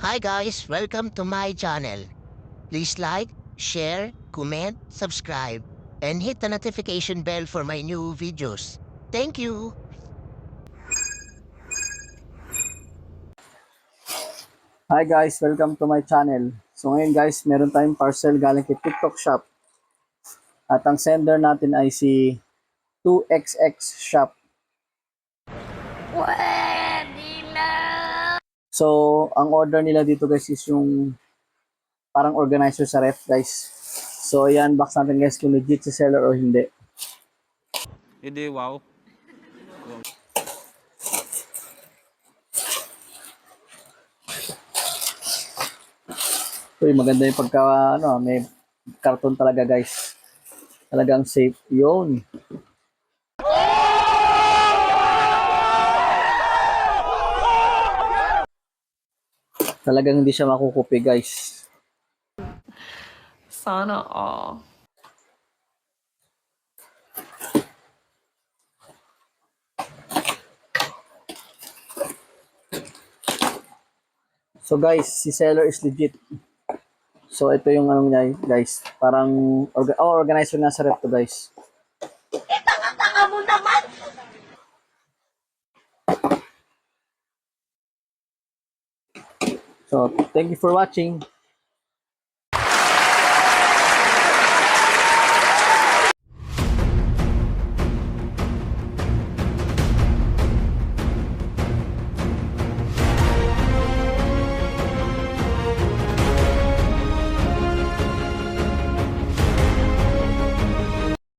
Hi guys, welcome to my channel. Please like, share, comment, subscribe, and hit the notification bell for my new videos. Thank you! Hi guys, welcome to my channel. So ngayon guys, meron tayong parcel galing kay TikTok Shop. At ang sender natin ay si 2XX Shop. So, ang order nila dito guys is yung parang organizer sa ref guys. So, ayan, box natin guys kung legit si seller or hindi. Hindi, wow. Uy, maganda yung pagka, may karton talaga guys. Talagang safe yun. Talagang hindi siya makukupi guys. Sana all. So guys, si seller is legit. So ito yung ano niya guys, parang organizer na sa ref to guys. Tanga mo naman! So thank you for watching.